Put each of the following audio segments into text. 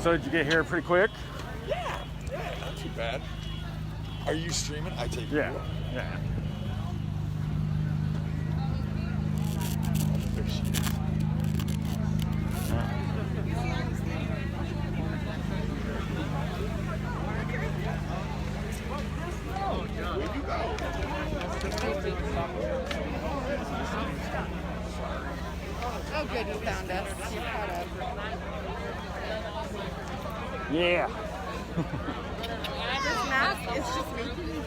So did you get here pretty quick? Yeah, not too bad. Are you streaming? I take it. Yeah. Yeah. There she is. Oh, good, you found us. You're caught up. Yeah. This mask is just making me.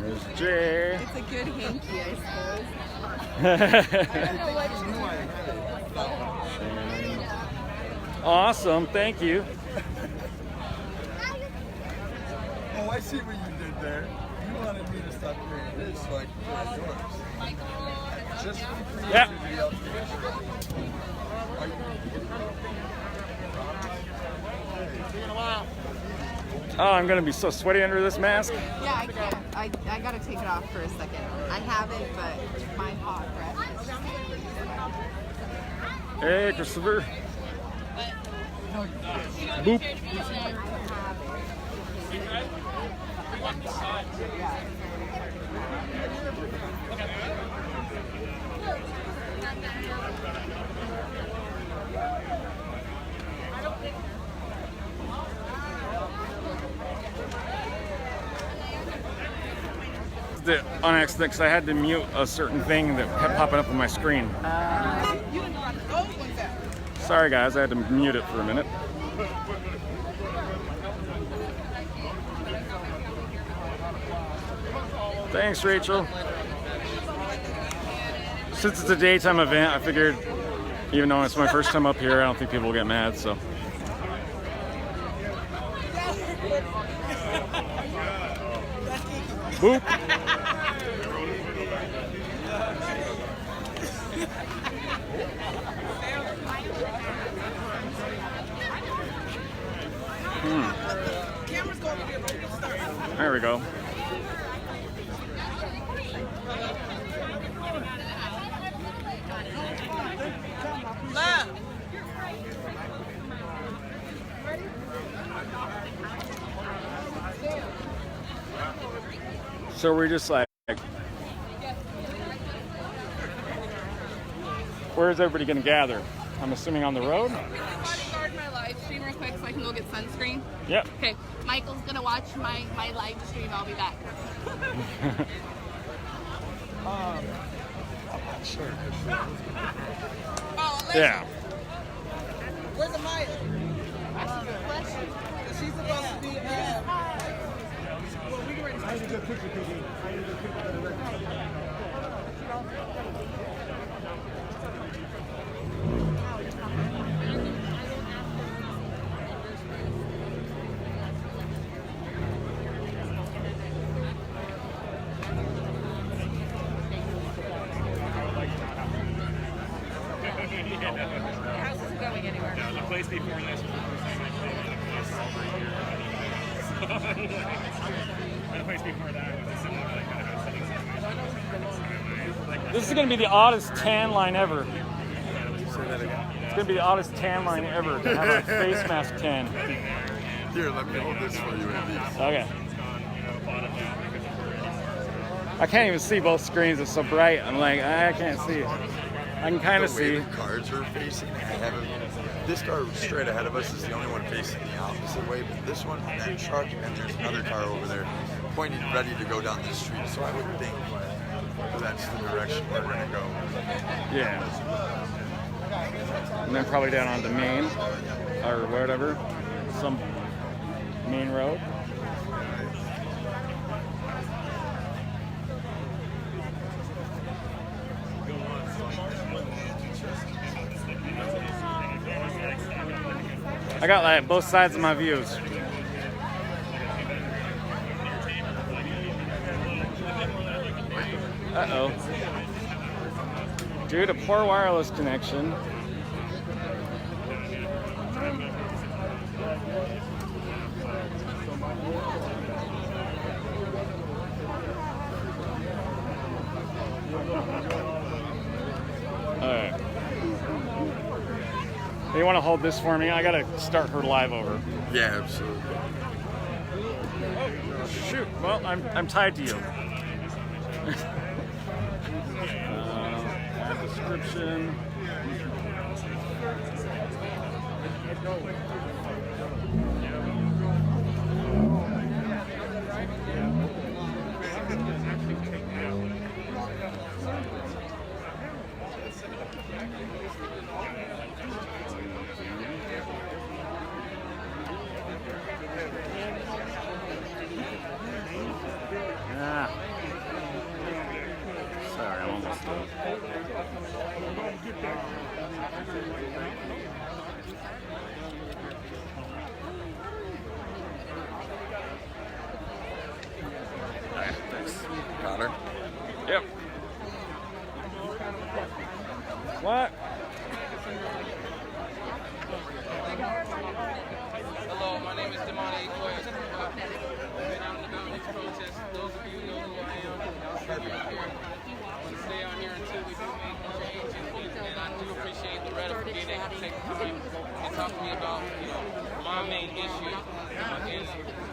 There's Jay. It's a good hanky, I suppose. Awesome, thank you. Oh, I see what you did there. You wanted me to stop doing this so I could play yours. Just for the creativity of Oh, I'm gonna be so sweaty under this mask. Yeah, I can't. I gotta take it off for a second. I have it, but my hot breath is just. Hey, Christopher. Boop. On accident, because I had to mute a certain thing that kept popping up on my screen. Sorry guys, I had to mute it for a minute. Thanks, Rachel. Since it's a daytime event, I figured, even though it's my first time up here, I don't think people will get mad, so. Boop. There we go. So we're just like, where's everybody gonna gather? I'm assuming on the road? I'm gonna guard my live stream real quick so I can go get sunscreen. Yep. Okay, Michael's gonna watch my live stream. I'll be back. Sure. Oh, Yeah. Where's Amaya? She's supposed to be. Well, we can ready. I need to do a picture, PG. I need to do a picture for the record. The house isn't going anywhere. No, the place before this was the place before that was a similar like kind of house setting situation. This is gonna be the oddest tan line ever. Say that again. It's gonna be the oddest tan line ever to have a face mask tan. Here, let me hold this for you at least. Okay. I can't even see both screens. It's so bright. I'm like, I can't see. I can kind of The way see. the cars are facing, I haven't. This car straight ahead of us is the only one facing the opposite way, but this one, and that truck, and there's another car over there pointing ready to go down this street. So I would think that's the direction we're gonna go. Yeah. And then probably down on the main or whatever, some main road. I got like both sides of my views. Uh-oh. Due to poor wireless connection. Alright. You want to hold this for me? I gotta start her live over. Yeah, absolutely. Shoot. Well, I'm tied to you. Description. Ah. Sorry, I'm almost done. Alright, thanks. Got her. Yep. What? Hello, my name is Damani Equay. I've been out and about in these protests. Those of you know who I am. I'll stay out here. I'm going to stay out here until we do make change. And I do appreciate Loretta for being able to take the time and talk to me about, my main issue.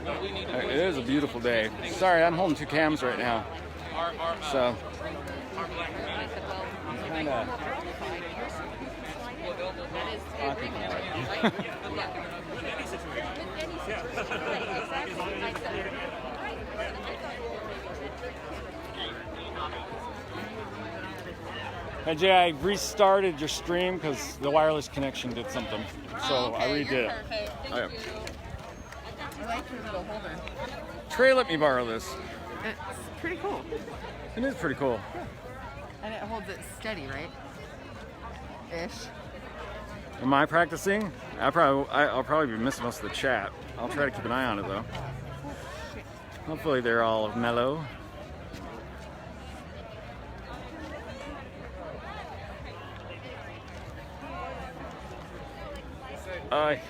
And we need to It is a beautiful day. Sorry, I'm holding two cams right now. So, our black community. kind of. Hey Jay, I restarted your stream because the wireless connection did something. So I redid it. I like your little holder. Trey let me borrow this. It's pretty cool. It is pretty cool. And it holds it steady, right? Ish. Am I practicing? I'll probably be missing most of the chat. I'll try to keep an eye on it though. Hopefully they're all mellow. Aye.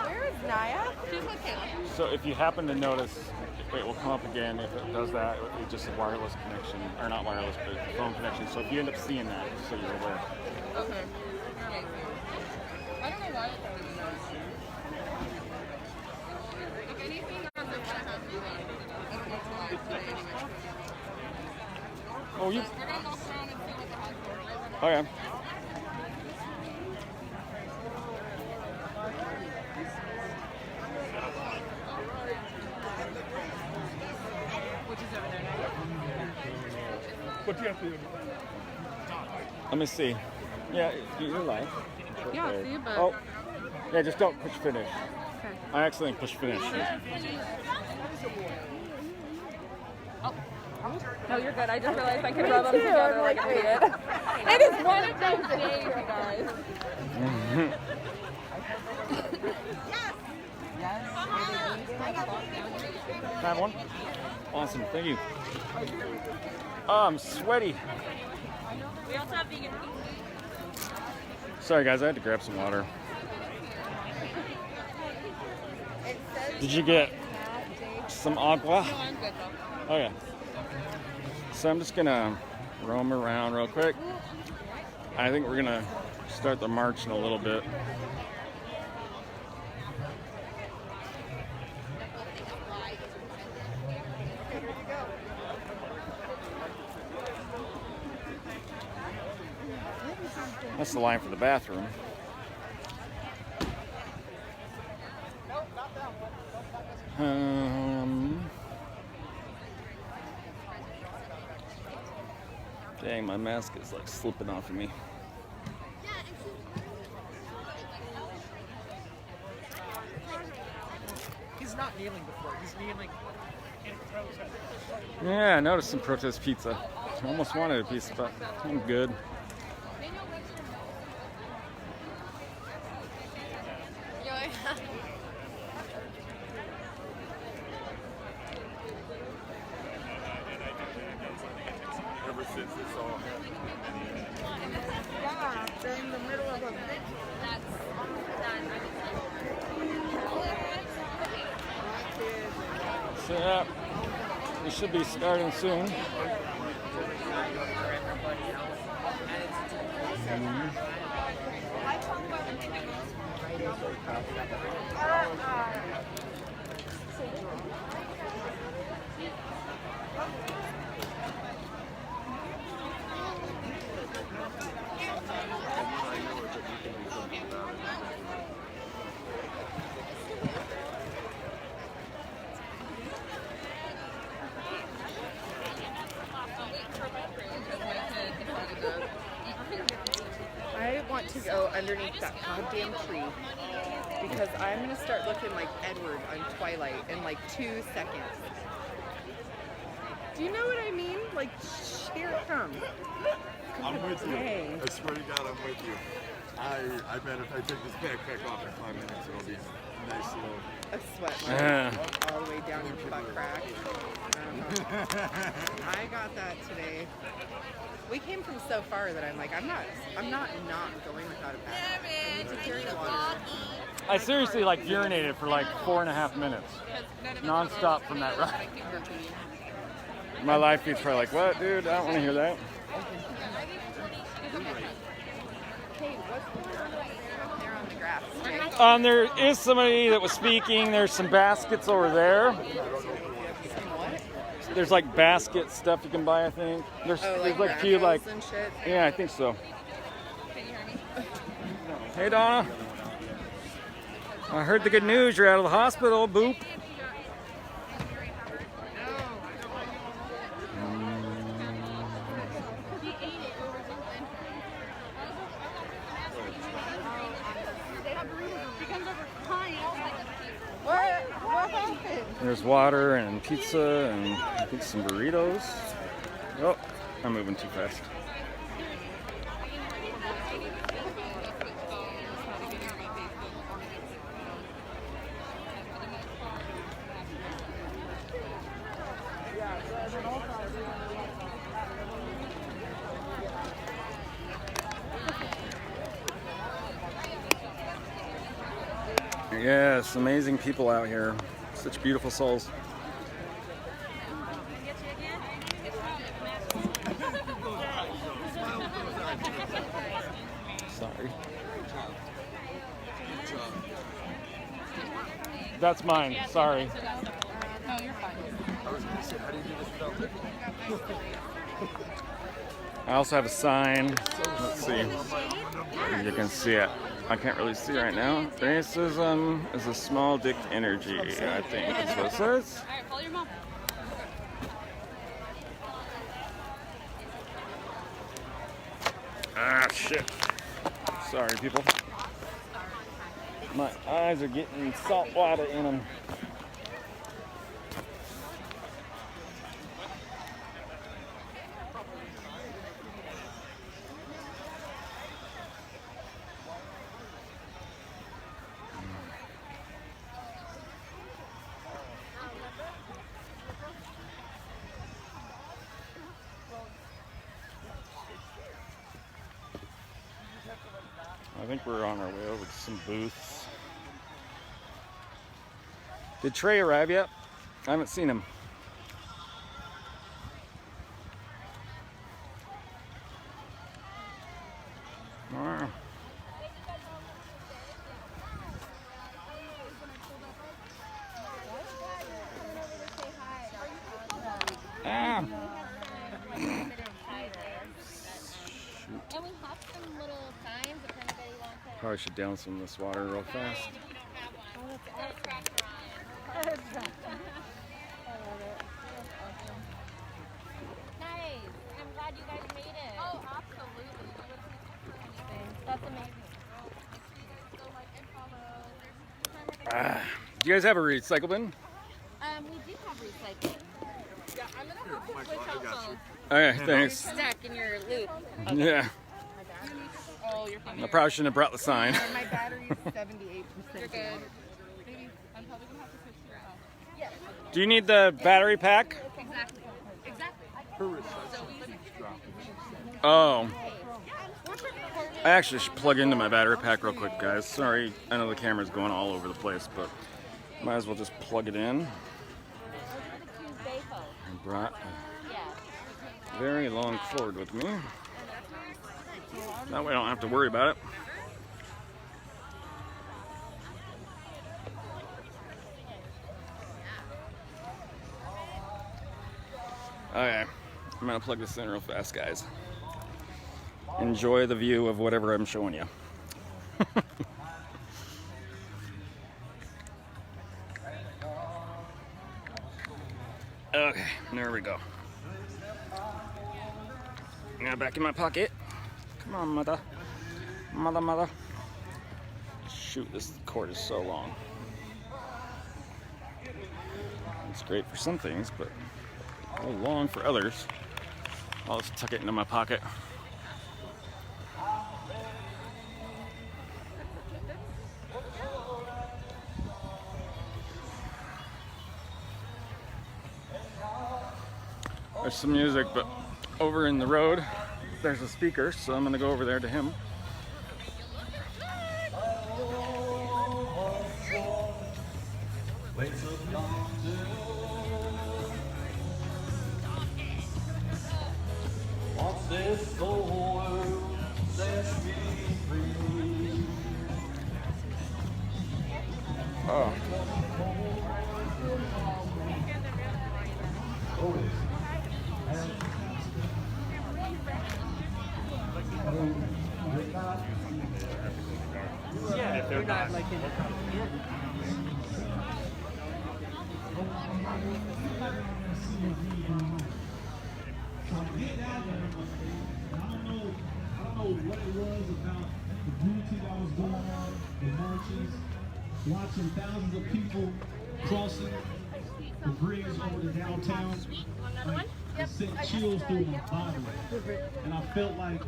Where is Naya? She's with Kayla. So if you happen to notice, it will come up again. If it does that, it's just a wireless connection, or not wireless, but a phone connection. So if you end up seeing that, just so you're aware. Okay. I don't know why. If anything, I don't know what I have to do. I don't know why today anyway. Oh, you. We're gonna walk around and see what the hospital is. Okay. Which is over there now. What do you have to do? Let me see. Yeah, you're live. Yeah, I see, but- Oh, yeah, just don't push finish. Okay. I accidentally pushed finish. No, you're good. I just realized I could rub them together like we did. It is one of those days, you guys. Have one? Awesome, thank you. Oh, I'm sweaty. We also have vegan pizza. Sorry guys, I had to grab some water. Did you get some agua? No, I'm good though. Okay. So I'm just gonna roam around real quick. I think we're gonna start the march in a little bit. That's the line for the bathroom. Dang, my mask is like slipping off of me. He's not kneeling before. He's kneeling in protest. Yeah, I noticed some protest pizza. I almost wanted a piece, but I'm good. Ever since this all happened. Yeah, they're in the middle of a big. So, We should be starting soon. I want to go underneath that goddamn tree because I'm gonna start looking like Edward on Twilight in like 2 seconds. Do you know what I mean? Like, here it comes. I'm with you. Dang. I swear to God, I'm with you. I bet if I take this backpack off in 5 minutes, it'll be a nice little. A sweat line all the way down your butt crack. I got that today. We came from so far that I'm like, I'm not going without a pack. I need to carry water. I seriously like urinated for like 4.5 minutes, non-stop from that ride. My live feed's probably like, what, dude? I don't want to hear that. Hey, what's going on over there on the grass? There is somebody that was speaking. There's some baskets over there. There's like basket stuff you can buy, I think. There's like a few like, and shit. yeah, I think so. Hey Donna, I heard the good news. You're out of the hospital. Boop. What happened? There's water and pizza and I think some burritos. Oh, I'm moving too fast. Yes, amazing people out here. Such beautiful souls. Sorry. That's mine. Sorry. No, you're fine. I was going to say, how do you do this without tipping? I also have a sign. Let's see. You can see it. I can't really see right now. Racism is a small dick energy, I think that's what it says. Alright, follow your mom. Ah, shit. Sorry, people. My eyes are getting salt water in them. I think we're on our way over to some booths. Did Trey arrive yet? I haven't seen him. Wow. Ah. And we have some little signs if anybody wants it. Probably should down some of this water real fast. Nice. I'm glad you guys made it. Oh, absolutely. That's amazing. Do you guys have a recycle bin? We do have recycling. Yeah, I'm gonna have to switch out those. Okay, thanks. Stuck in your loop. Yeah. Oh, you're fine. I probably shouldn't have brought the sign. And my battery's 78%. You're good. I'm probably gonna have to switch to your house. Yes. Do you need the battery pack? Exactly. Exactly. Oh. I actually should plug into my battery pack real quick, guys. Sorry, I know the camera's going all over the place, but might as well just plug it in. brought a very long cord with me. That way I don't have to worry about it. Okay, I'm gonna plug this in real fast, guys. Enjoy the view of whatever I'm showing you. Okay, there we go. Now back in my pocket. Come on, mother. Mother. Shoot, this cord is so long. It's great for some things, but a little long for others. I'll just tuck it into my pocket. There's some music, but over in the road, there's a speaker, so I'm gonna go over there to him. Oh. Yeah, if they're not like in I don't know what it was about the beauty that was going on, the marches, watching thousands of people crossing the bridge over to downtown. Like, it sent chills through my body, and I felt like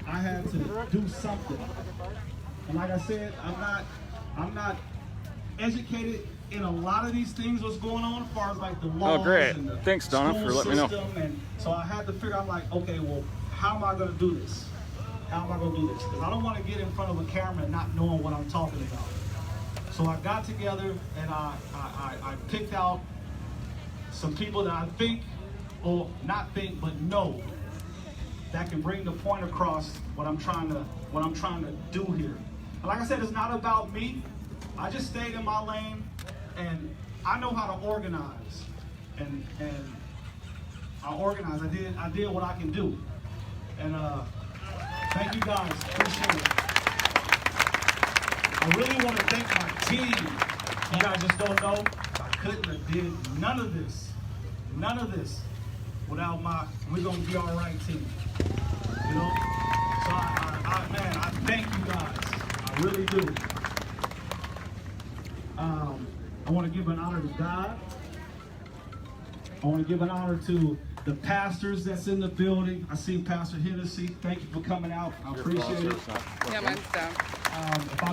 I had to do something. And like I said, I'm not educated in a lot of these things what's going on as far as like the laws. Oh, great. And the Thanks, Donna, school for letting me know. system. And so I had to figure out, like, okay, well, how am I going to do this? How am I going to do this? Because I don't want to get in front of a camera and not knowing what I'm talking about. So I got together and I picked out some people that I think, or not think, but know that can bring the point across what I'm trying to do here. And like I said, it's not about me. I just stayed in my lane, and I know how to organize. And I organized. I did what I can do. And thank you guys. Appreciate it. I really want to thank my team. You guys just don't know. I couldn't have did none of this without my We're Gonna Be All Right team. You know? So I thank you guys. I really do. I want to give an honor to God. I want to give an honor to the pastors that's in the building. I see Pastor Hennessy. Thank you for coming out. I appreciate it. Yeah, mine's down.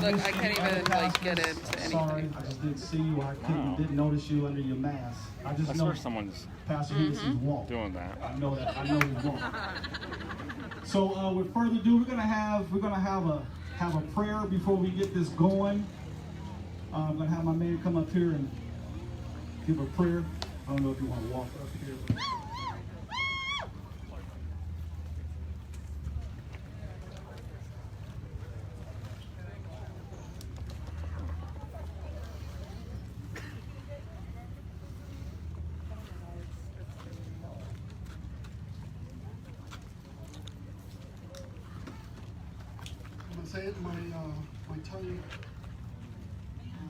Look, I can't even like get into anything. Sorry, I just didn't see you. I didn't notice you under your mask. I just I know swear someone's Pastor Hennessy's walk. doing that. I know that. I know his walk. So with further ado, we're gonna have a prayer before we get this going. I'm gonna have my man come up here and give a prayer. I don't know if you want to walk up here. But... I'm gonna say it in my tongue,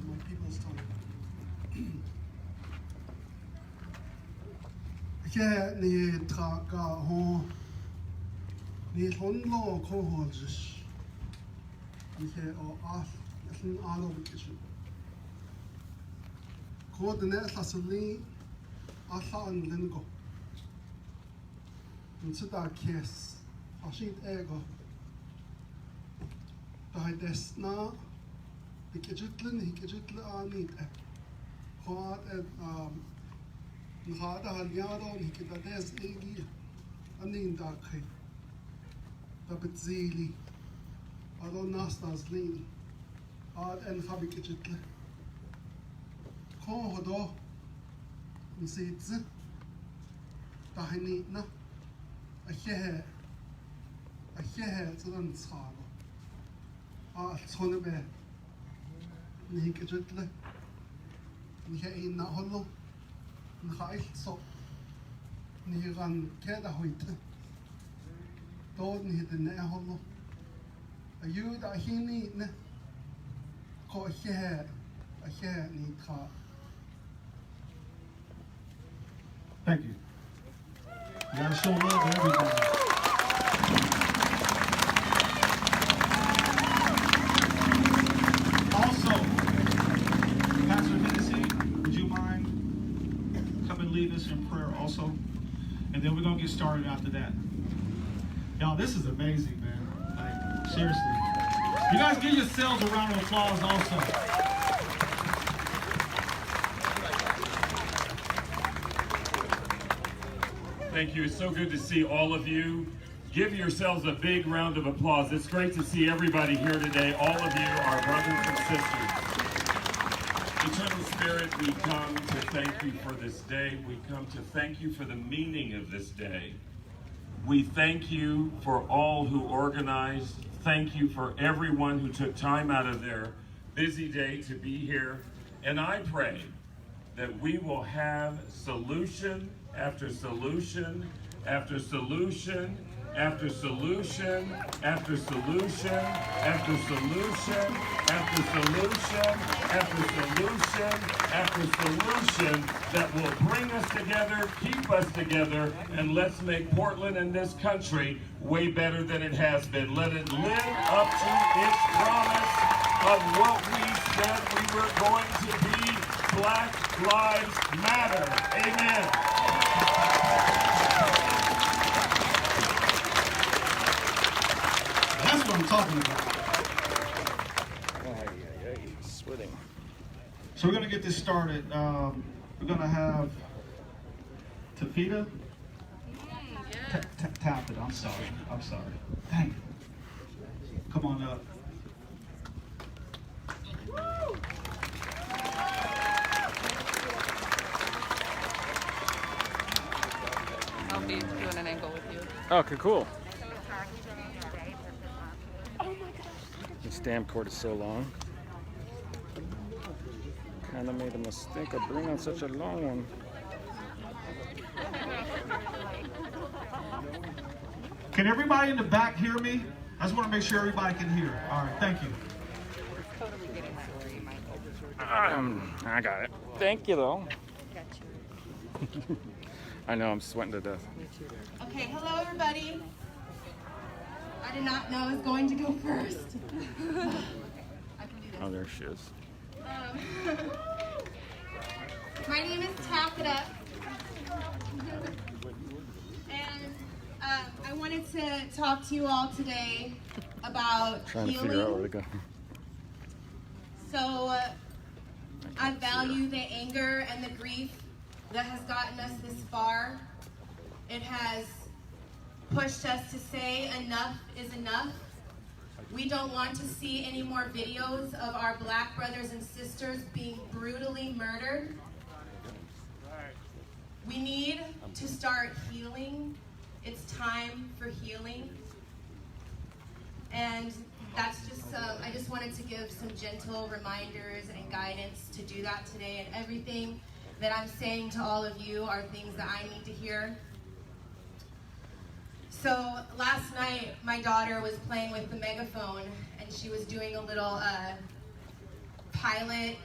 my people's tongue. แค่นี่ทากาโฮนี่ทนโลคงหัวจิชนี่แค่อาสิ่งอารมณ์กิจโคดเนี่ยสัสลีอาสานเล่นก็มันสุดาเคสอาชีพเองก็แต่ให้เดสนาฮิกจุดเล่นฮิกจุดเล่นอานิดขอنخاطها اليارون هيك بداز إيجي أنين داكي ببتزيلي أرو ناس نازلين أن خبيك جتله كون هدو نسيت زي tahini na a shehe tsudan tsalo a tsone be ni kijutle ni he ina holo ni khail so ni ran keda hoite do ni de ne holo a yu da hini ne ko shehe ni kha. Thank you. You gotta show love to everybody. Also, Pastor Hennessy, would you mind coming lead us in prayer also? And then we're gonna get started after that. Y'all, this is amazing, man. Like, seriously. You guys give yourselves a round of applause also. Thank you. It's so good to see all of you. Give yourselves a big round of applause. It's great to see everybody here today. All of you are brothers and sisters. Eternal Spirit, we come to thank you for this day. We come to thank you for the meaning of this day. We thank you for all who organized. Thank you for everyone who took time out of their busy day to be here. And I pray that we will have solution after solution after solution after solution after solution after solution after solution after solution after solution that will bring us together, keep us together, and let's make Portland and this country way better than it has been. Let it live up to its promise of what we said we were going to be. Black Lives Matter. Amen. That's what I'm talking about. Sweating. So we're gonna get this started. We're gonna have Tafita. Tap it. I'm sorry. Dang it. Come on up. I'll be doing an angle with you. Okay, cool. This damn cord is so long. Kind of made a mistake of bringing such a long one. Can everybody in the back hear me? I just want to make sure everybody can hear. All right, thank you. Totally getting that where you might. I got it. Thank you, though. I know, I'm sweating to death. Okay, hello everybody. I did not know I was going to go first. I can do this. Oh, there she is. My name is Takeda. And I wanted to talk to you all today about Trying to healing. figure out where to go. So I value the anger and the grief that has gotten us this far. It has pushed us to say enough is enough. We don't want to see any more videos of our black brothers and sisters being brutally murdered. We need to start healing. It's time for healing. And that's just, I just wanted to give some gentle reminders and guidance to do that today. And everything that I'm saying to all of you are things that I need to hear. So last night, my daughter was playing with the megaphone and she was doing a little pilot.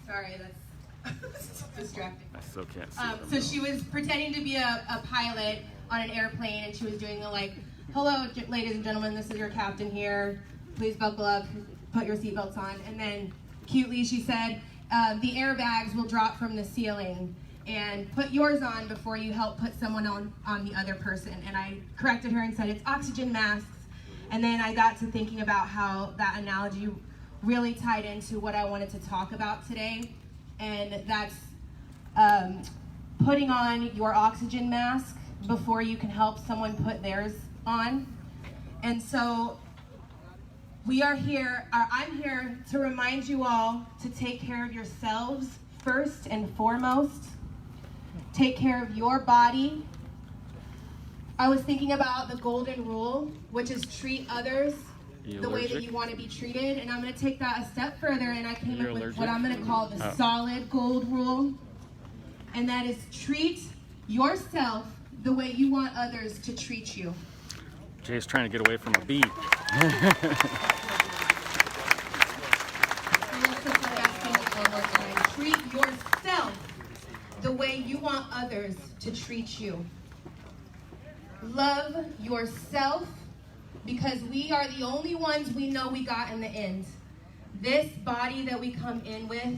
Sorry, that's distracting. I still can't see them. So she was pretending to be a pilot on an airplane and she was doing the like, hello, ladies and gentlemen, this is your captain here. Please buckle up, put your seatbelts on. And then cutely she said, the airbags will drop from the ceiling and put yours on before you help put someone on the other person. And I corrected her and said, it's oxygen masks. And then I got to thinking about how that analogy really tied into what I wanted to talk about today. And that's putting on your oxygen mask before you can help someone put theirs on. And so we are here, I'm here to remind you all to take care of yourselves first and foremost. take care of your body. I was thinking about the golden rule, which is treat others the way that you want to be treated. And I'm going to take that a step further, and I came up with what I'm going to call the solid gold rule. And that is treat yourself the way you want others to treat you. Jay's trying to get away from a beat. Treat yourself the way you want others to treat you. Love yourself, because we are the only ones we know we got in the end. This body that we come in with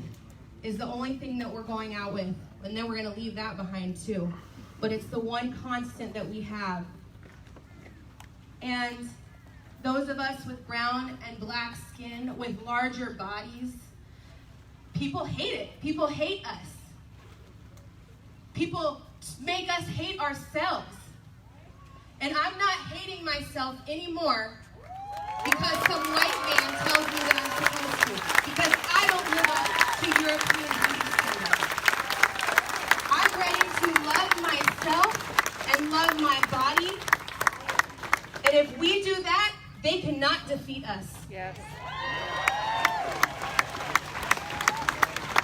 is the only thing that we're going out with, and then we're going to leave that behind too. But it's the one constant that we have. And those of us with brown and black skin, with larger bodies, people hate it. People hate us. People make us hate ourselves. And I'm not hating myself anymore because some white man tells me that I'm supposed to. Because I don't live up to European beauty standards. I'm ready to love myself and love my body. And if we do that, they cannot defeat us. Yes.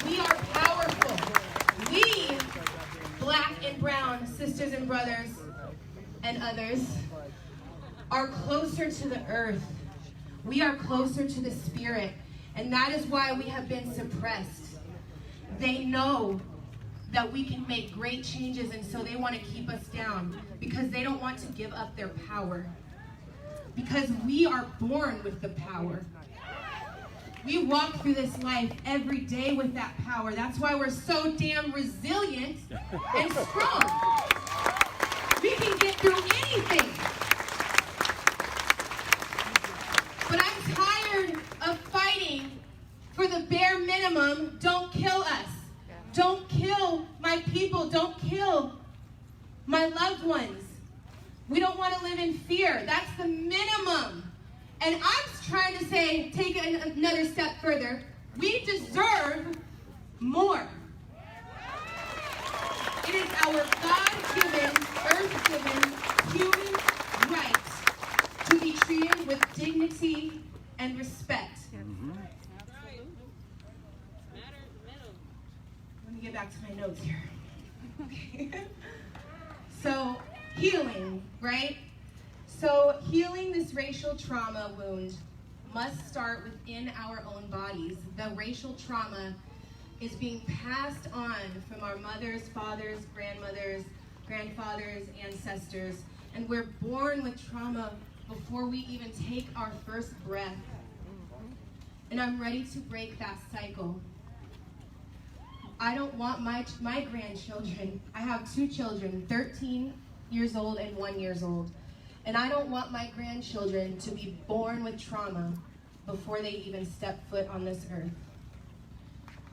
We are powerful. We, black and brown sisters and brothers and others, are closer to the earth. We are closer to the spirit. And that is why we have been suppressed. They know that we can make great changes, and so they want to keep us down because they don't want to give up their power. Because we are born with the power. We walk through this life every day with that power. That's why we're so damn resilient and strong. We can get through anything. But I'm tired of fighting for the bare minimum. Don't kill us. Don't kill my people. Don't kill my loved ones. We don't want to live in fear. That's the minimum. And I'm trying to say, take another step further. We deserve more. It is our God-given, earth-given, human right to be treated with dignity and respect. Let me get back to my notes here. Okay. So, healing, right? So healing this racial trauma wound must start within our own bodies. The racial trauma is being passed on from our mothers, fathers, grandmothers, grandfathers, ancestors, and we're born with trauma before we even take our first breath. And I'm ready to break that cycle. I don't want my grandchildren. I have 2 children, 13 years old and 1 year old. And I don't want my grandchildren to be born with trauma before they even step foot on this earth.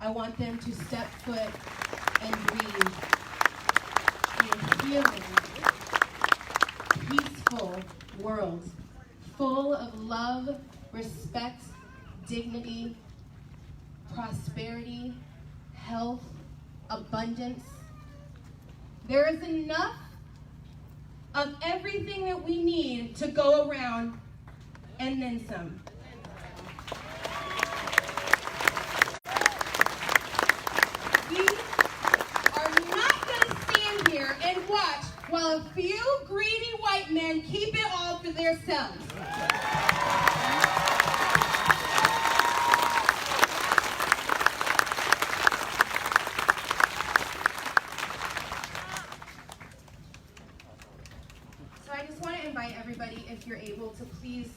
I want them to step foot and breathe in a healing, peaceful world, full of love, respect, dignity, prosperity, health, abundance. There is enough of everything that we need to go around, and then some. We are not going to stand here and watch while a few greedy white men keep it all for themselves. Everybody, if you're able to, please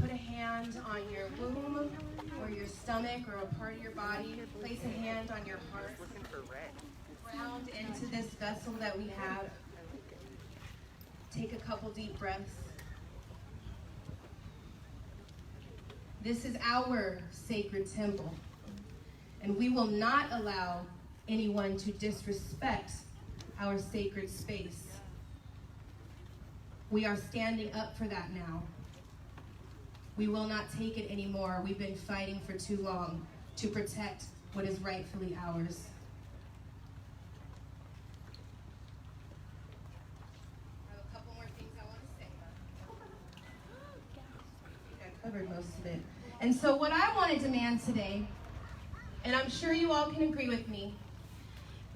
put a hand on your womb or your stomach or a part of your body. Place a hand on your heart. Ground into this vessel that we have. Take a couple deep breaths. This is our sacred temple, and we will not allow anyone to disrespect our sacred space. We are standing up for that now. We will not take it anymore. We've been fighting for too long to protect what is rightfully ours. covered most of it. And so what I want to demand today, and I'm sure you all can agree with me,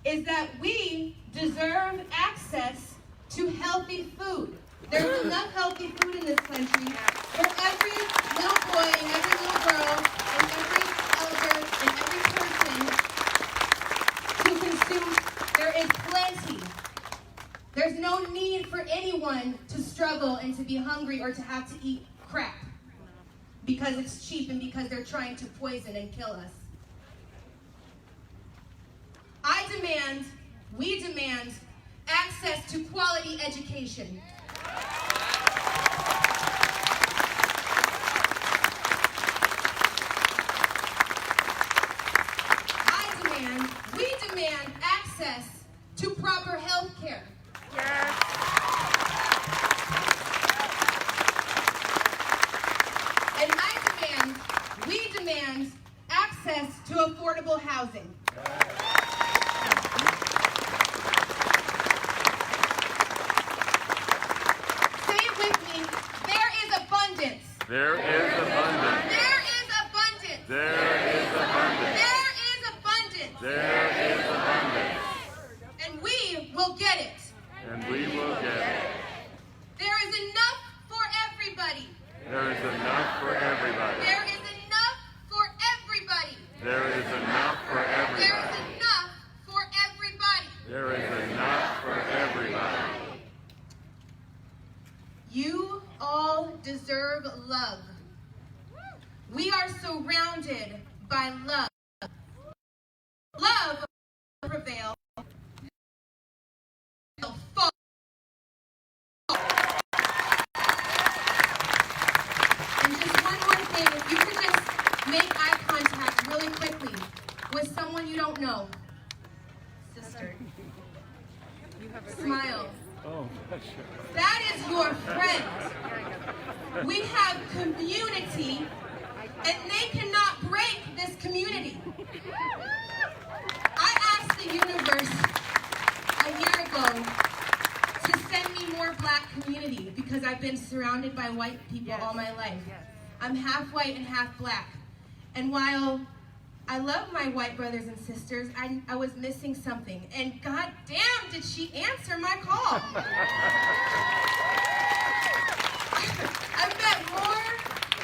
is that we deserve access to healthy food. There's enough healthy food in this country for every little boy and every little girl and every elder and every person to consume. There is plenty. There's no need for anyone to struggle and to be hungry or to have to eat crap because it's cheap and because they're trying to poison and kill us. We demand access to quality education. We demand access to proper health care. And we demand access to affordable housing. Say it with me, there is abundance. There is abundance. There is abundance. There is abundance. There is abundance. There is abundance. And we will get it. And we will get it. There is enough for everybody. There is enough for everybody. There is enough for everybody. There is enough for everybody. There is enough for everybody. There is enough for everybody. You all deserve love. We are surrounded by love. Love will prevail. And just one more thing, if you could just make eye contact really quickly with someone you don't know. Sister. Smile. Oh, That is your friend. We have community, and they cannot break this community. I asked the universe a year ago to send me more black community because I've been surrounded by white people all my life. I'm half white and half black. And while I love my white brothers and sisters, I was missing something. And god damn, did she answer my call. I've met more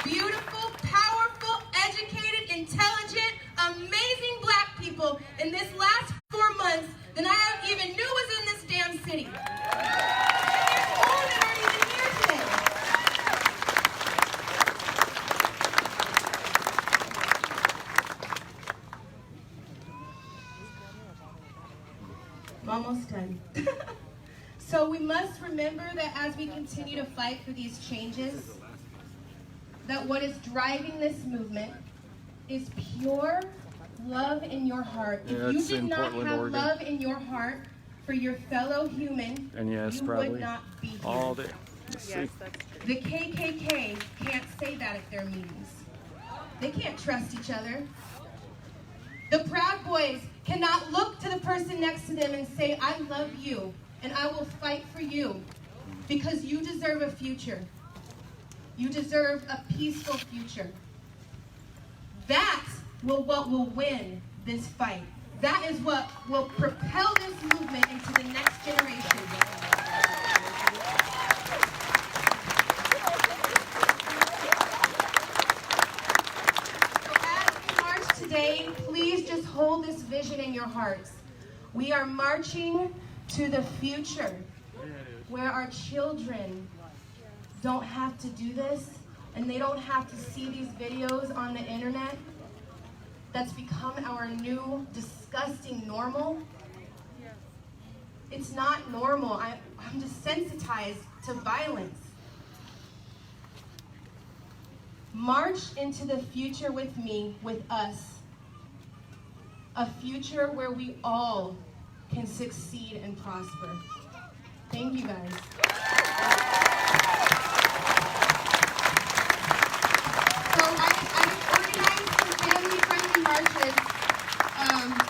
beautiful, powerful, educated, intelligent, amazing black people in this last 4 months than I even knew was in this damn city. And there's more that aren't even here today. I'm almost done. So we must remember that as we continue to fight for these changes, that what is driving this movement is pure love in your heart. Yeah, if you it's did in not Portland, have Oregon. love in your heart for your fellow human, And yes, you probably would not be here. all day. Let's see. The KKK can't say that at their meetings. They can't trust each other. The Proud Boys cannot look to the person next to them and say, I love you and I will fight for you because you deserve a future. You deserve a peaceful future. That's what will win this fight. That is what will propel this movement into the next generation. Today, please just hold this vision in your hearts. We are marching to the future where our children don't have to do this and they don't have to see these videos on the internet. That's become our new disgusting normal. It's not normal. I'm desensitized to violence. March into the future with me, with us. A future where we all can succeed and prosper. Thank you guys. So I organize some family-friendly marches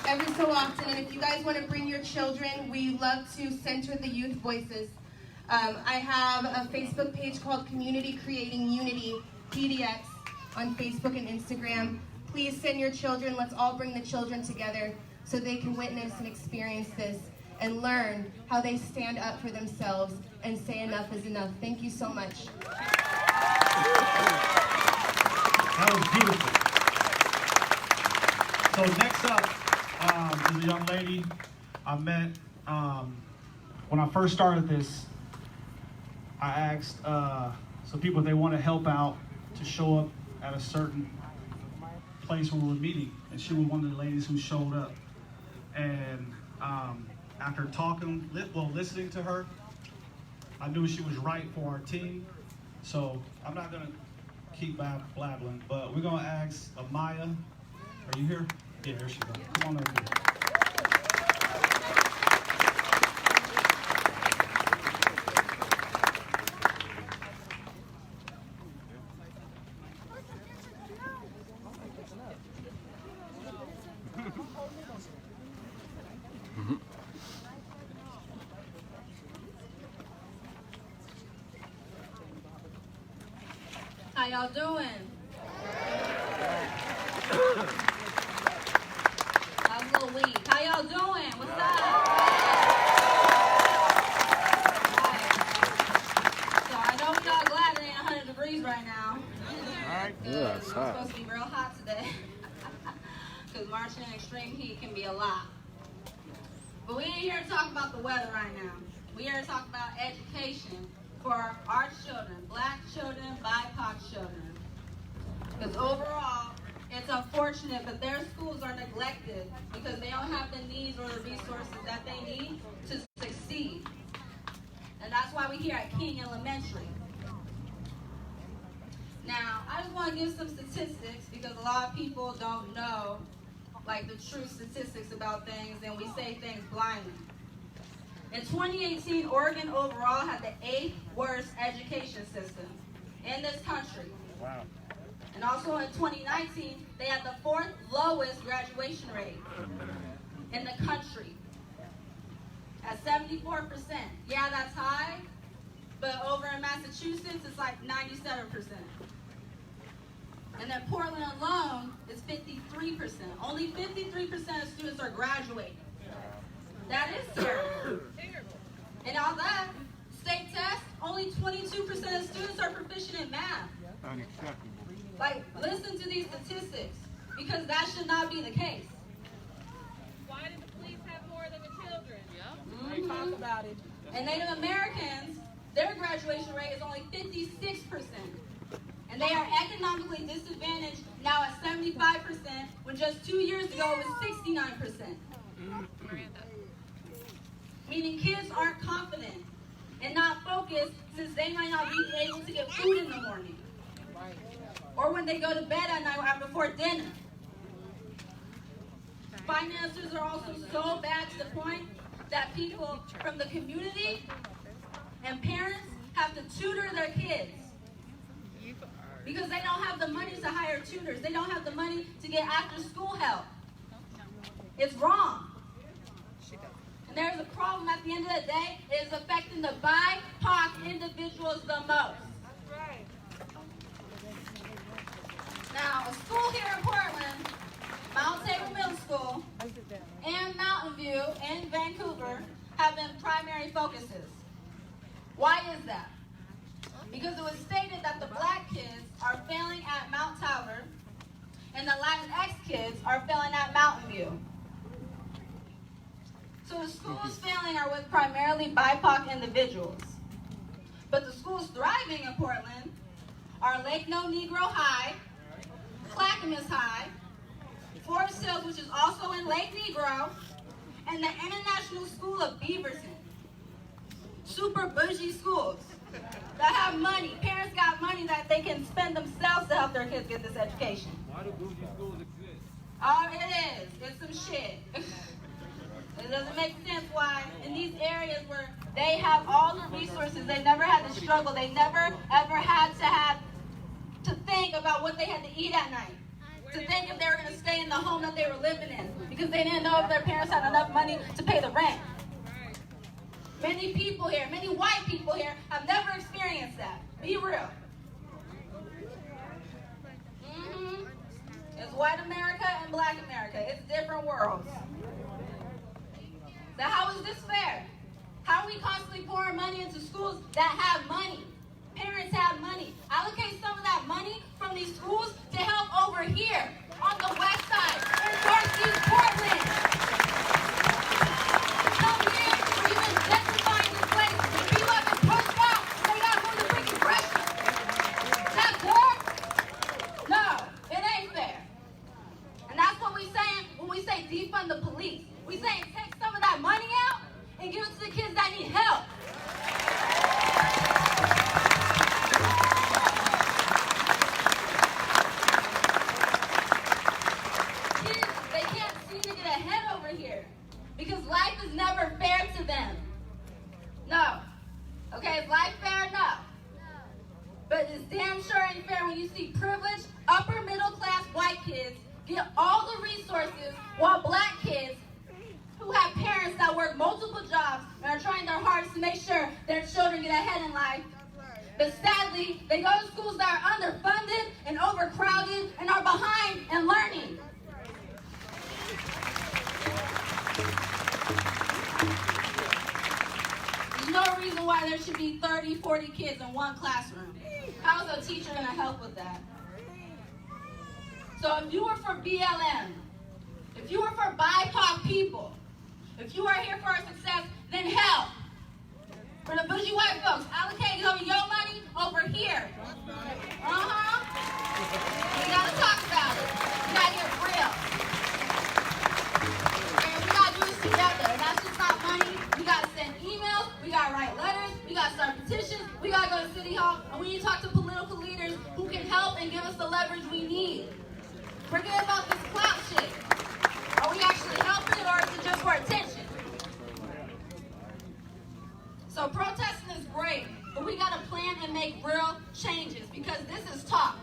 every so often, and if you guys want to bring your children, we love to center the youth voices. I have a Facebook page called Community Creating Unity, PDX. on Facebook and Instagram. Please send your children. Let's all bring the children together so they can witness and experience this and learn how they stand up for themselves and say enough is enough. Thank you so much. That was beautiful. So next up is a young lady I met when I first started this. I asked some people if they want to help out to show up at a certain place where we were meeting, and she was one of the ladies who showed up. And after talking, listening to her, I knew she was right for our team. So I'm not gonna keep blabbling, but we're gonna ask Amaya. Are you here? Yeah, there she goes. Come on over here. How y'all doing? That was a little weak. How y'all doing? What's up? Right. So I know we all glad it ain't 100 degrees right now. Alright. Yeah, it's hot. It's supposed to be real hot today. Because marching in extreme heat can be a lot. But we ain't here to talk about the weather right now. We here to talk about education for our children, black children, BIPOC children. Because overall, it's unfortunate, but their schools are neglected because they don't have the needs or the resources that they need to succeed. And that's why we're here at King Elementary. Now, I just want to give some statistics because a lot of people don't know like the true statistics about things, and we say things blindly. In 2018, Oregon overall had the 8th worst education system in this country. Wow. And also in 2019, they had the 4th lowest graduation rate in the country at 74%. Yeah, that's high, but over in Massachusetts, it's like 97%. And then Portland alone is 53%. Only 53% of students are graduating. That is terrible. And all that, state test, only 22% of students are proficient in math. Unacceptable. Like, listen to these statistics, because that should not be the case. Why did the police have more than the children? Mm-hmm. Talk about it. And Native Americans, their graduation rate is only 56%. And they are economically disadvantaged now at 75%, when just 2 years ago it was 69%. Meaning kids aren't confident and not focused since they might not be able to get food in the morning. Or when they go to bed at night or before dinner. Finances are also so bad to the point that people from the community and parents have to tutor their kids. Because they don't have the money to hire tutors. They don't have the money to get after school help. It's wrong. And there's a problem at the end of the day. It is affecting the BIPOC individuals the most. Now, a school here in Portland, Mount Tabor Middle School, and Mountain View in Vancouver have been primary focuses. Why is that? Because it was stated that the black kids are failing at Mount Tabor and the Latinx kids are failing at Mountain View. So the schools failing are with primarily BIPOC individuals. But the schools thriving in Portland are Lake No Negro High, Clackamas High, Forest Hills, which is also in Lake Negro, and the International School of Beaverton. Super bougie schools that have money. Parents got money that they can spend themselves to help their kids get this education. Why do bougie schools exist? Oh, it is. It's some shit. It doesn't make sense why in these areas where they have all the resources, they never had to struggle, they never ever had to think about what they had to eat at night. To think if they were going to stay in the home that they were living in. Because they didn't know if their parents had enough money to pay the rent. Many people here, many white people here have never experienced that. Be real. white America and black America. It's different worlds. So how is this fair? How are we constantly pouring money into schools that have money? Parents have money. Allocate some of that money from these schools to help over here on the west side in Northeast Portland. Come here, we've been gentrifying this place. People have been pushed out. They got to move the freaking pressure. Is that fair? No, it ain't fair. And that's what we saying when we say defund the police. We saying take some of that money out and give it to the kids that need help. Kids, they can't seem to get ahead over here because life is never fair to them. No. Okay, is life fair? No. But it's damn sure ain't fair when you see privileged, upper middle class white kids get all the resources while black kids who have parents that work multiple jobs and are trying their hardest to make sure their children get ahead in life. But sadly, they go to schools that are underfunded and overcrowded and are behind in learning. There's no reason why there should be 30, 40 kids in one classroom. How is a teacher going to help with that? So if you were for BLM, if you were for BIPOC people, if you are here for our success, then help. For the bougie white folks, allocate some of your money over here. We gotta talk about it. We gotta get real. And we gotta do this together. And that's just not money. We gotta send emails. We gotta write letters. We gotta start petitions. We gotta go to City Hall. And we need to talk to political leaders who can help and give us the leverage we need. Forget about this clout shit. Are we actually helping or is it just for attention? So protesting is great, but we got to plan and make real changes because this is talk.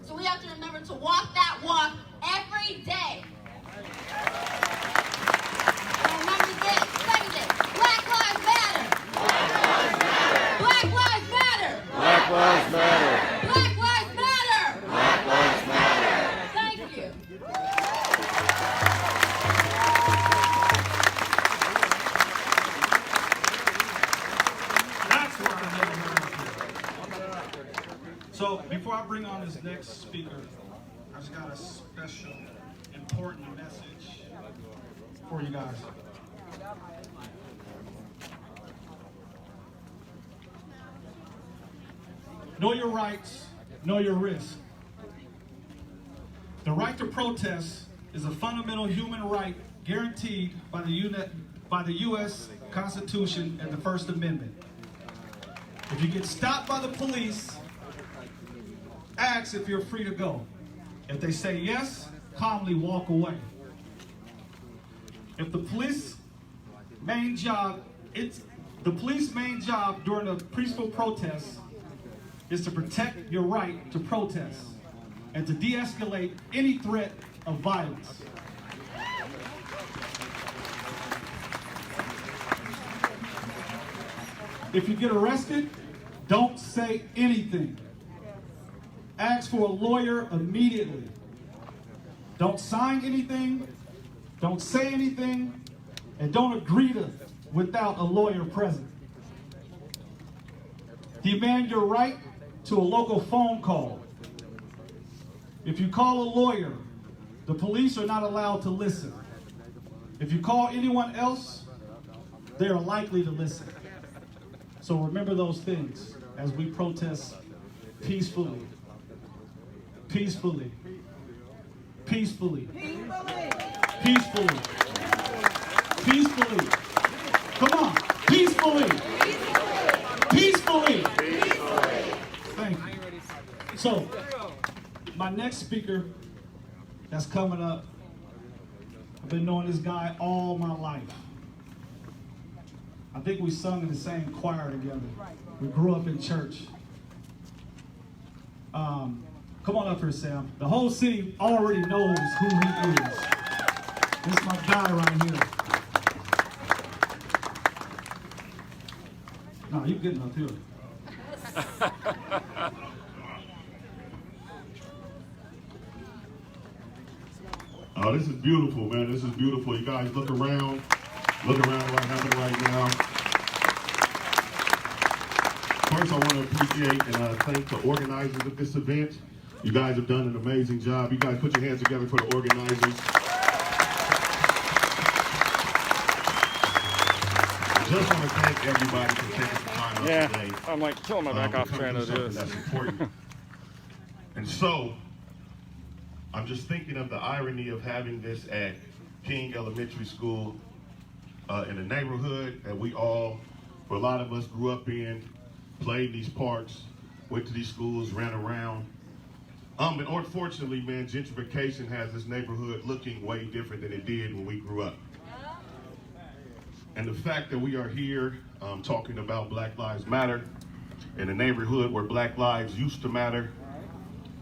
So we have to remember to walk that walk every day. And remember this, second thing, Black Lives Matter. Black Lives Matter. Black Lives Matter. Black Lives Matter. Black Lives Matter. Thank you. So before I bring on this next speaker, I just got a special, important message for you guys. Know your rights, know your risk. The right to protest is a fundamental human right guaranteed by the U.S. Constitution and the First Amendment. If you get stopped by the police, ask if you're free to go. If they say yes, calmly walk away. If the police main job during a peaceful protest is to protect your right to protest and to de-escalate any threat of violence. If you get arrested, don't say anything. Ask for a lawyer immediately. Don't sign anything, don't say anything, and don't agree to without a lawyer present. Demand your right to a local phone call. If you call a lawyer, the police are not allowed to listen. If you call anyone else, they are likely to listen. So remember those things as we protest peacefully. Peacefully. Peacefully. Peacefully. Peacefully. Come on. Peacefully. Peacefully. Thank you. So, my next speaker that's coming up, I've been knowing this guy all my life. I think we sung in the same choir together. We grew up in church. Come on up here, Sam. The whole city already knows who he is. This is my guy right here. No, you're good enough here. Oh, this is beautiful, man. This is beautiful. You guys look around. Look around what's happening right now. First, I want to appreciate and thank the organizers of this event. You guys have done an amazing job. You guys put your hands together for the organizers. I just want to thank everybody for taking some time out today. I'm like killing my back off trying to do this. That's important. And so, I'm just thinking of the irony of having this at King Elementary School in a neighborhood that we all, for a lot of us, grew up in, played these parks, went to these schools, ran around. And unfortunately, man, gentrification has this neighborhood looking way different than it did when we grew up. And the fact that we are here talking about Black Lives Matter in a neighborhood where Black lives used to matter,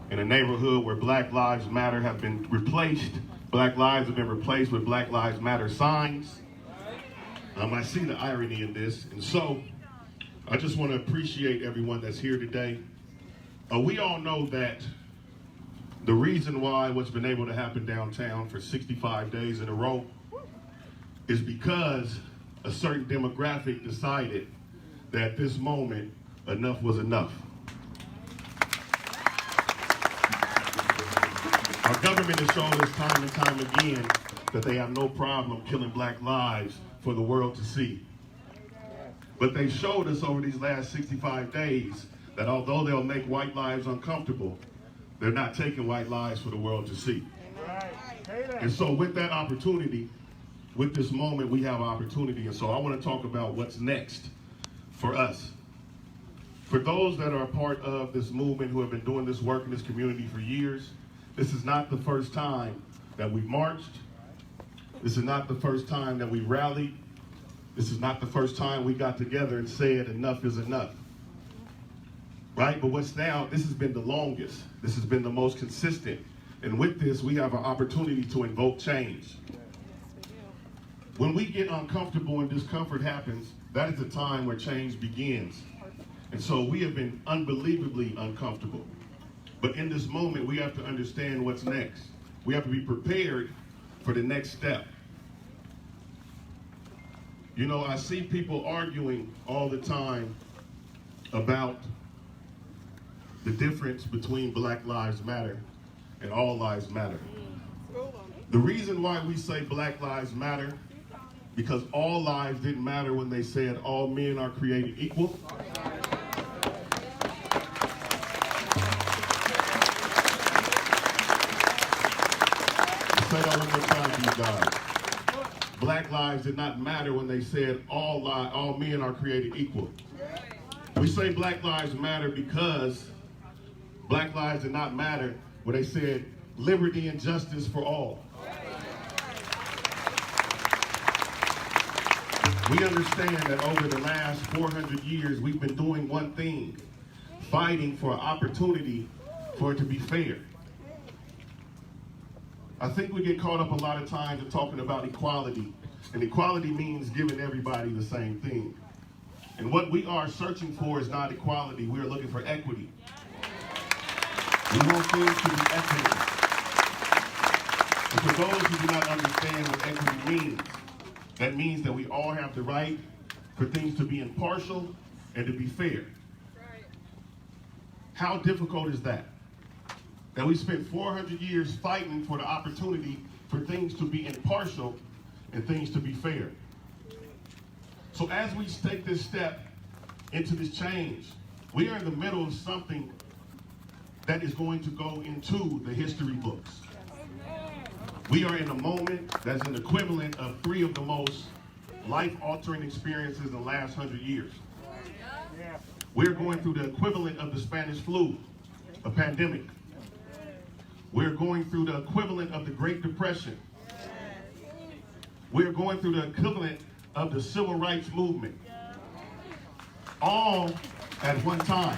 in a neighborhood where Black Lives Matter have been replaced, Black lives have been replaced with Black Lives Matter signs. I see the irony in this, and so I just want to appreciate everyone that's here today. We all know that the reason why what's been able to happen downtown for 65 days in a row is because a certain demographic decided that at this moment, enough was enough. Our government has shown us time and time again that they have no problem killing Black lives for the world to see. But they showed us over these last 65 days that although they'll make white lives uncomfortable, they're not taking white lives for the world to see. And so with that opportunity, with this moment, we have an opportunity. And so I want to talk about what's next for us. For those that are a part of this movement who have been doing this work in this community for years, this is not the first time that we've marched. This is not the first time that we rallied. This is not the first time we got together and said enough is enough. Right? But what's now, this has been the longest. This has been the most consistent. And with this, we have an opportunity to invoke change. When we get uncomfortable and discomfort happens, that is the time where change begins. And so we have been unbelievably uncomfortable. But in this moment, we have to understand what's next. We have to be prepared for the next step. You know, I see people arguing all the time about the difference between Black Lives Matter and All Lives Matter. The reason why we say Black Lives Matter, because all lives didn't matter when they said all men are created equal. Say that one more time to you guys. Black lives did not matter when they said all men are created equal. We say Black Lives Matter because Black lives did not matter when they said liberty and justice for all. We understand that over the last 400 years, we've been doing one thing, fighting for an opportunity for it to be fair. I think we get caught up a lot of times in talking about equality, and equality means giving everybody the same thing. And what we are searching for is not equality, we are looking for equity. We want things to be equitable. And for those who do not understand what equity means, that means that we all have the right for things to be impartial and to be fair. How difficult is that? That we spent 400 years fighting for the opportunity for things to be impartial and things to be fair. So as we take this step into this change, we are in the middle of something that is going to go into the history books. We are in a moment that's an equivalent of 3 of the most life-altering experiences in the last 100 years. We're going through the equivalent of the Spanish flu, a pandemic. We're going through the equivalent of the Great Depression. We're going through the equivalent of the Civil Rights Movement. All at one time.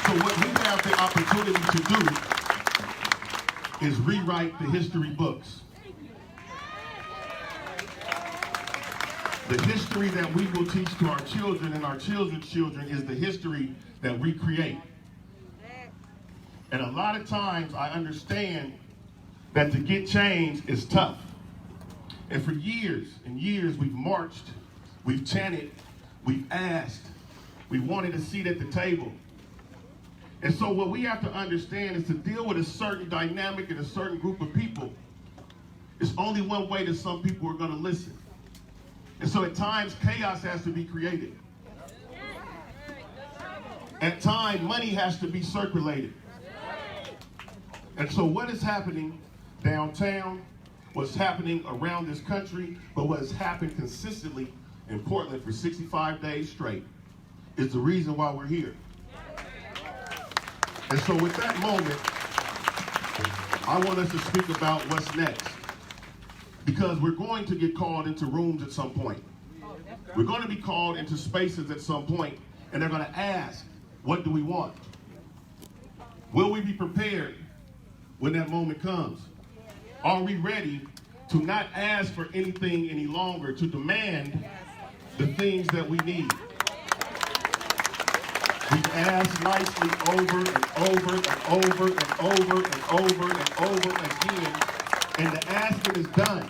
So what we have the opportunity to do is rewrite the history books. The history that we will teach to our children and our children's children is the history that we create. And a lot of times I understand that to get change is tough. And for years and years we've marched, we've chanted, we've asked, we wanted a seat at the table. And so what we have to understand is to deal with a certain dynamic and a certain group of people, it's only one way that some people are going to listen. And so at times, chaos has to be created. At times, money has to be circulated. And so what is happening downtown, what's happening around this country, but what has happened consistently in Portland for 65 days straight is the reason why we're here. And so with that moment, I want us to speak about what's next. Because we're going to get called into rooms at some point. We're going to be called into spaces at some point, and they're going to ask, what do we want? Will we be prepared when that moment comes? Are we ready to not ask for anything any longer, to demand the things that we need? We ask nicely over and over and over and over and over and over again, and the asking is done.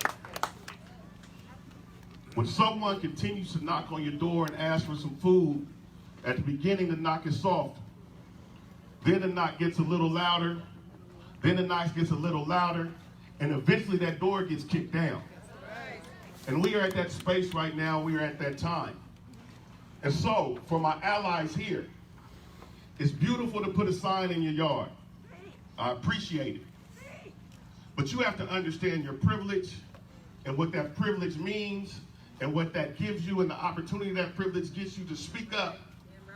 When someone continues to knock on your door and ask for some food, at the beginning the knock is soft. Then the knock gets a little louder. Then the knock gets a little louder. And eventually that door gets kicked down. And we are at that space right now. We are at that time. And so, for my allies here, it's beautiful to put a sign in your yard. I appreciate it. But you have to understand your privilege and what that privilege means and what that gives you and the opportunity that privilege gives you to speak up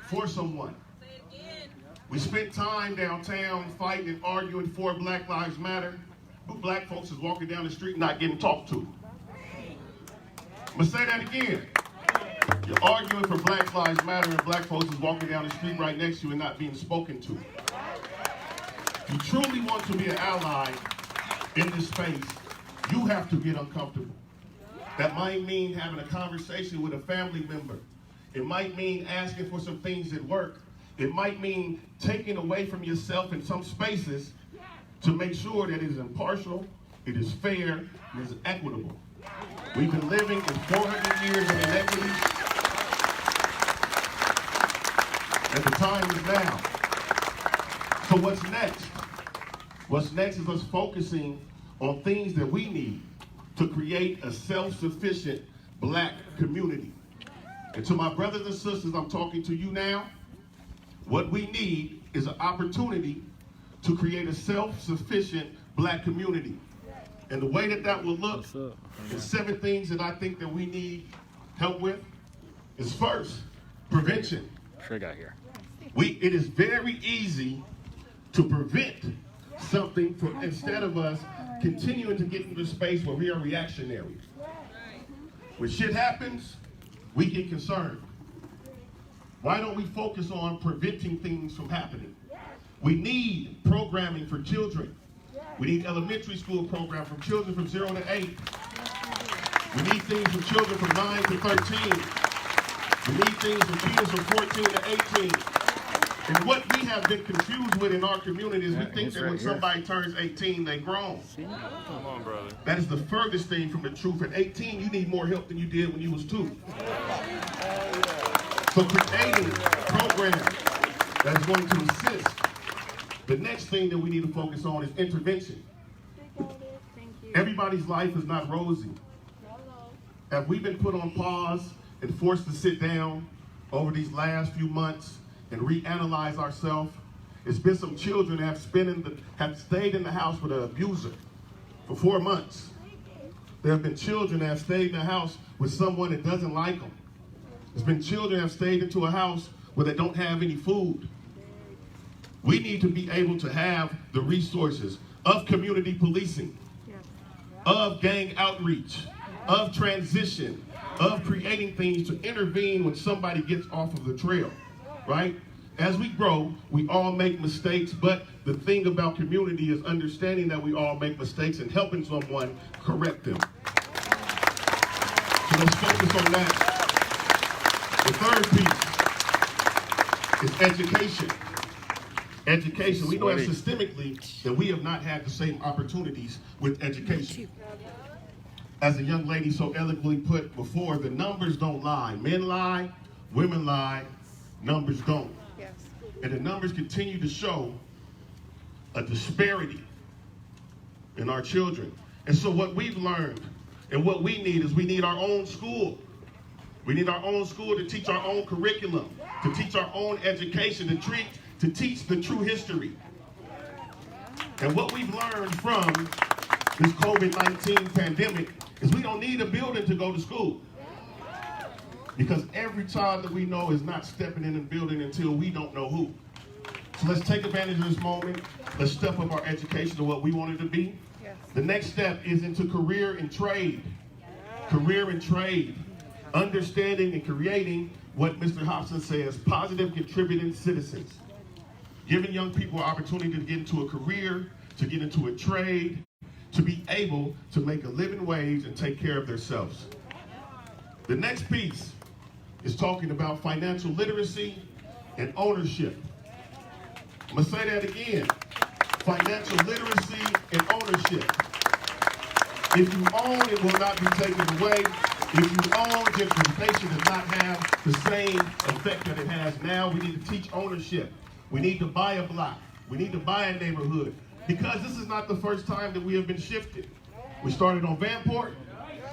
for someone. We spent time downtown fighting and arguing for Black Lives Matter, but black folks is walking down the street not getting talked to. I'm gonna say that again. You're arguing for Black Lives Matter and black folks is walking down the street right next to you and not being spoken to. If you truly want to be an ally in this space, you have to get uncomfortable. That might mean having a conversation with a family member. It might mean asking for some things at work. It might mean taking away from yourself in some spaces to make sure that it is impartial, it is fair, and it is equitable. We've been living in 400 years of inequity, and the time is now. So what's next? What's next is us focusing on things that we need to create a self-sufficient black community. And to my brothers and sisters, I'm talking to you now. What we need is an opportunity to create a self-sufficient black community. And the way that that will look is 7 things that I think that we need help with. Is first, prevention. Sure got here. It is very easy to prevent something from, instead of us continuing to get into a space where we are reactionary. When shit happens, we get concerned. Why don't we focus on preventing things from happening? We need programming for children. We need elementary school program for children from 0 to 8. We need things for children from 9 to 13. We need things for kids from 14 to 18. And what we have been confused with in our community is we think that when somebody turns 18, they grown. Come on, brother. That is the furthest thing from the truth. At 18, you need more help than you did when you was 2. So creating programs that is going to assist. The next thing that we need to focus on is intervention. Everybody's life is not rosy. Have we been put on pause and forced to sit down over these last few months and reanalyze ourselves? There's been some children that have stayed in the house with an abuser for 4 months. There have been children that have stayed in the house with someone that doesn't like them. There's been children that have stayed into a house where they don't have any food. We need to be able to have the resources of community policing, of gang outreach, of transition, of creating things to intervene when somebody gets off of the trail, right? As we grow, we all make mistakes, but the thing about community is understanding that we all make mistakes and helping someone correct them. So let's focus on that. The third piece is education. Education. We know that systemically that we have not had the same opportunities with education. As a young lady so eloquently put before, the numbers don't lie. Men lie, women lie, numbers don't. Yes. And the numbers continue to show a disparity in our children. And so what we've learned and what we need is we need our own school. We need our own school to teach our own curriculum, to teach our own education, to teach the true history. And what we've learned from this COVID-19 pandemic is we don't need a building to go to school. Because every child that we know is not stepping in the building until we don't know who. So let's take advantage of this moment. Let's step up our education to what we want it to be. Yes. The next step is into career and trade. Career and trade. Understanding and creating what Mr. Hobson says, positive contributing citizens. Giving young people an opportunity to get into a career, to get into a trade, to be able to make a living wage and take care of themselves. The next piece is talking about financial literacy and ownership. I'm going to say that again. Financial literacy and ownership. If you own, it will not be taken away. If you own, gentrification does not have the same effect that it has now. We need to teach ownership. We need to buy a block. We need to buy a neighborhood. Because this is not the first time that we have been shifted. We started on Vanport.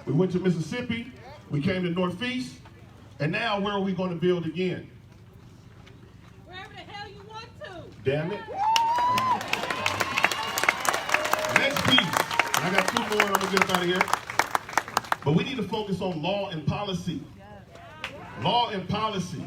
We went to Mississippi. We came to Northeast. And now where are we going to build again? Wherever the hell you want to. Damn it. Next piece. I got two more and I'm going to get out of here. But we need to focus on law and policy. Law and policy.